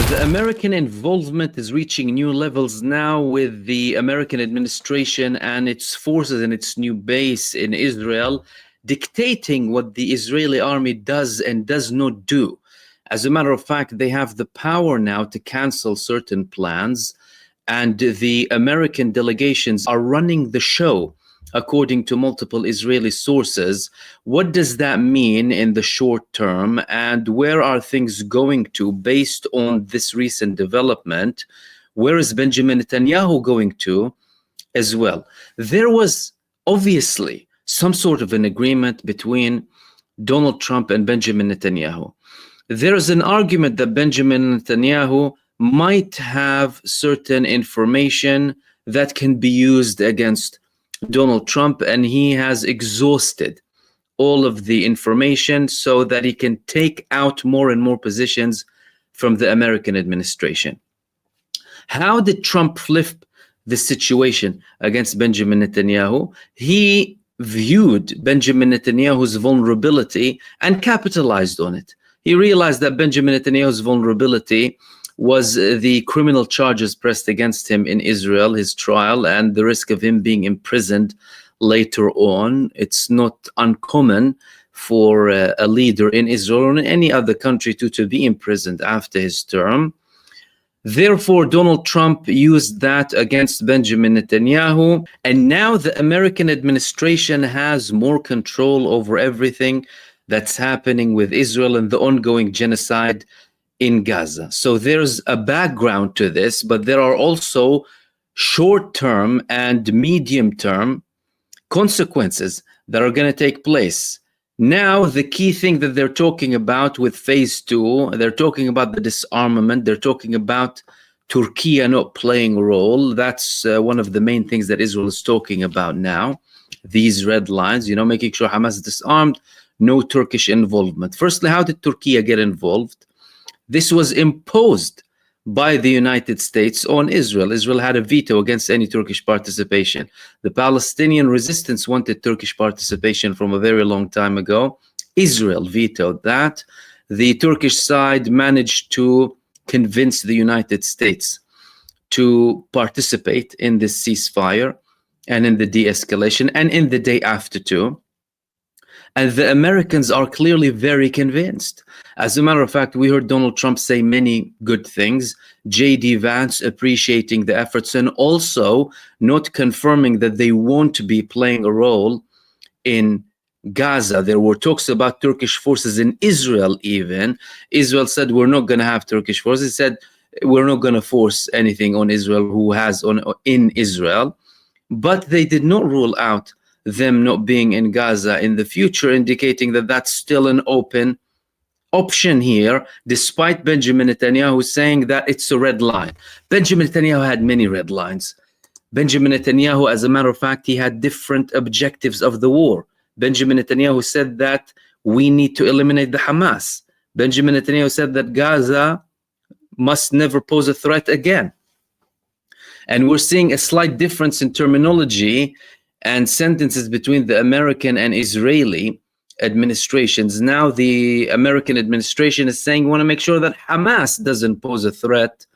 The American involvement is reaching new levels now with the American administration and its forces and its new base in Israel dictating what the Israeli army does and does not do. As a matter of fact, they have the power now to cancel certain plans, and the American delegations are running the show, according to multiple Israeli sources. What does that mean in the short term, and where are things going to based on this recent development? Where is Benjamin Netanyahu going to as well? There was obviously some sort of an agreement between Donald Trump and Benjamin Netanyahu. There is an argument that Benjamin Netanyahu might have certain information that can be used against Donald Trump, and he has exhausted all of the information so that he can take out more and more positions from the American administration. How did Trump flip the situation against Benjamin Netanyahu? He viewed Benjamin Netanyahu's vulnerability and capitalized on it. He realized that Benjamin Netanyahu's vulnerability was the criminal charges pressed against him in Israel, his trial, and the risk of him being imprisoned later on. It's not uncommon for a leader in Israel or in any other country to be imprisoned after his term. Therefore, Donald Trump used that against Benjamin Netanyahu, and now the American administration has more control over everything that's happening with Israel and the ongoing genocide in Gaza. So there's a background to this, but there are also short-term and medium-term consequences that are going to take place. Now, the key thing that they're talking about with phase 2, they're talking about the disarmament, they're talking about Turkey not playing a role. That's one of the main things that Israel is talking about now. These red lines, making sure Hamas is disarmed, no Turkish involvement. Firstly, how did Turkey get involved? This was imposed by the United States on Israel. Israel had a veto against any Turkish participation. The Palestinian resistance wanted Turkish participation from a very long time ago. Israel vetoed that. The Turkish side managed to convince the United States to participate in this ceasefire and in the de-escalation and in the day after too. And the Americans are clearly very convinced. As a matter of fact, we heard Donald Trump say many good things. J.D. Vance appreciating the efforts and also not confirming that they won't be playing a role in Gaza. There were talks about Turkish forces in Israel even. Israel said, we're not going to have Turkish forces. He said, we're not going to force anything on Israel who has in Israel. But they did not rule out them not being in Gaza in the future, indicating that that's still an open option here, despite Benjamin Netanyahu saying that it's a red line. Benjamin Netanyahu had many red lines. Benjamin Netanyahu, as a matter of fact, he had different objectives of the war. Benjamin Netanyahu said that we need to eliminate the Hamas. Benjamin Netanyahu said that Gaza must never pose a threat again. And we're seeing a slight difference in terminology and sentences between the American and Israeli administrations. Now the American administration is saying we want to make sure that Hamas doesn't pose a threat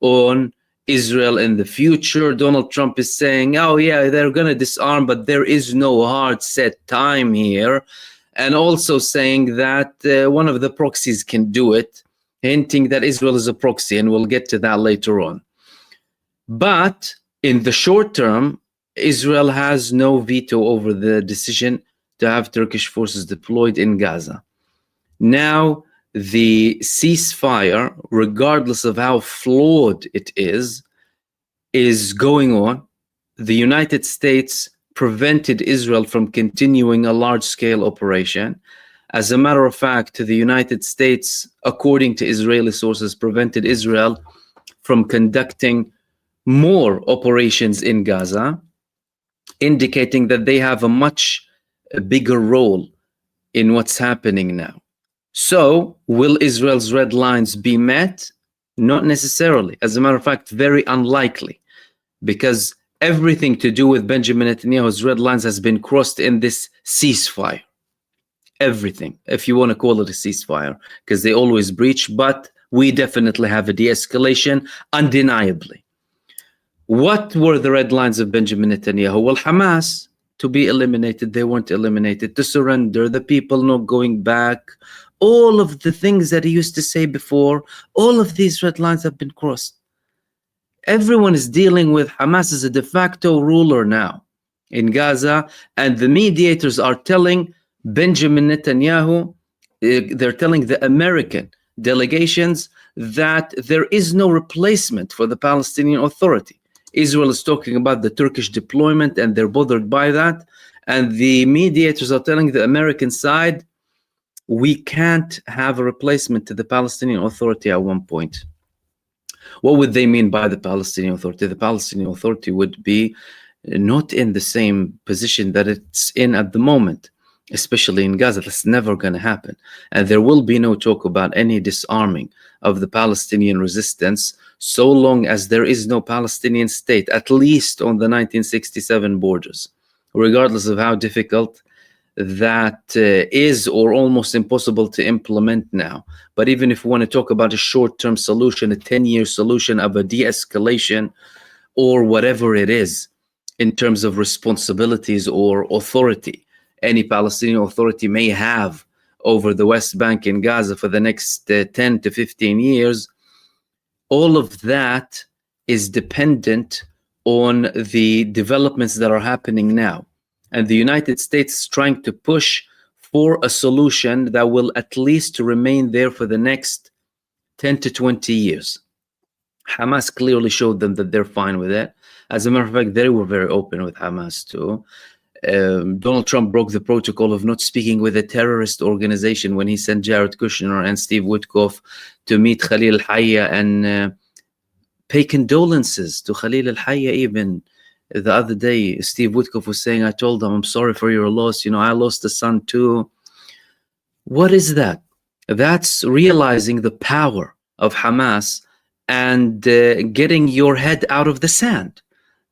on Israel in the future. Donald Trump is saying, oh yeah, they're going to disarm, but there is no hard set time here. And also saying that one of the proxies can do it, hinting that Israel is a proxy, and we'll get to that later on. But in the short term, Israel has no veto over the decision to have Turkish forces deployed in Gaza. Now, the ceasefire, regardless of how flawed it is going on. The United States prevented Israel from continuing a large-scale operation. As a matter of fact, the United States, according to Israeli sources, prevented Israel from conducting more operations in Gaza, indicating that they have a much bigger role in what's happening now. So, will Israel's red lines be met? Not necessarily. As a matter of fact, very unlikely, because everything to do with Benjamin Netanyahu's red lines has been crossed in this ceasefire. Everything, if you want to call it a ceasefire, because they always breach, but we definitely have a de-escalation, undeniably. What were the red lines of Benjamin Netanyahu? Well, Hamas, to be eliminated, they weren't eliminated. To surrender, the people not going back, all of the things that he used to say before, all of these red lines have been crossed. Everyone is dealing with Hamas as a de facto ruler now in Gaza, and the mediators are telling Benjamin Netanyahu, they're telling the American delegations that there is no replacement for the Palestinian Authority. Israel is talking about the Turkish deployment, and they're bothered by that. And the mediators are telling the American side, we can't have a replacement to the Palestinian Authority at one point. What would they mean by the Palestinian Authority? The Palestinian Authority would be not in the same position that it's in at the moment, especially in Gaza. That's never going to happen. And there will be no talk about any disarming of the Palestinian resistance so long as there is no Palestinian state, at least on the 1967 borders, regardless of how difficult that is or almost impossible to implement now. But even if we want to talk about a short-term solution, a 10-year solution of a de-escalation or whatever it is in terms of responsibilities or authority any Palestinian Authority may have over the West Bank and Gaza for the next 10 to 15 years, all of that is dependent on the developments that are happening now. And the United States is trying to push for a solution that will at least remain there for the next 10 to 20 years. Hamas clearly showed them that they're fine with it. As a matter of fact, they were very open with Hamas too. Donald Trump broke the protocol of not speaking with a terrorist organization when he sent Jared Kushner and Steve Witkoff to meet Khalil al-Hayya and pay condolences to Khalil al-Hayya. Even the other day, Steve Witkoff was saying, I told him, I'm sorry for your loss. You know, I lost a son too. What is that? That's realizing the power of Hamas and getting your head out of the sand.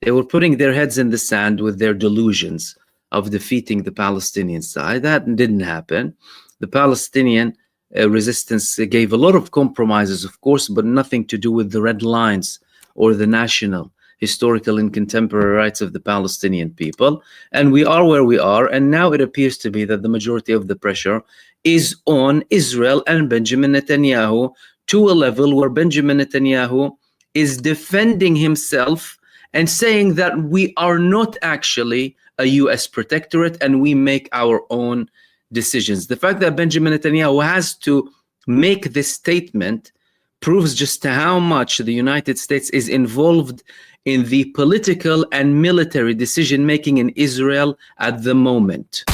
They were putting their heads in the sand with their delusions of defeating the Palestinian side. That didn't happen. The Palestinian resistance gave a lot of compromises, of course, but nothing to do with the red lines or the national, historical, and contemporary rights of the Palestinian people. And we are where we are. And now it appears to be that the majority of the pressure is on Israel and Benjamin Netanyahu, to a level where Benjamin Netanyahu is defending himself and saying that we are not actually a US protectorate and we make our own decisions. The fact that Benjamin Netanyahu has to make this statement proves just how much the United States is involved in the political and military decision-making in Israel at the moment.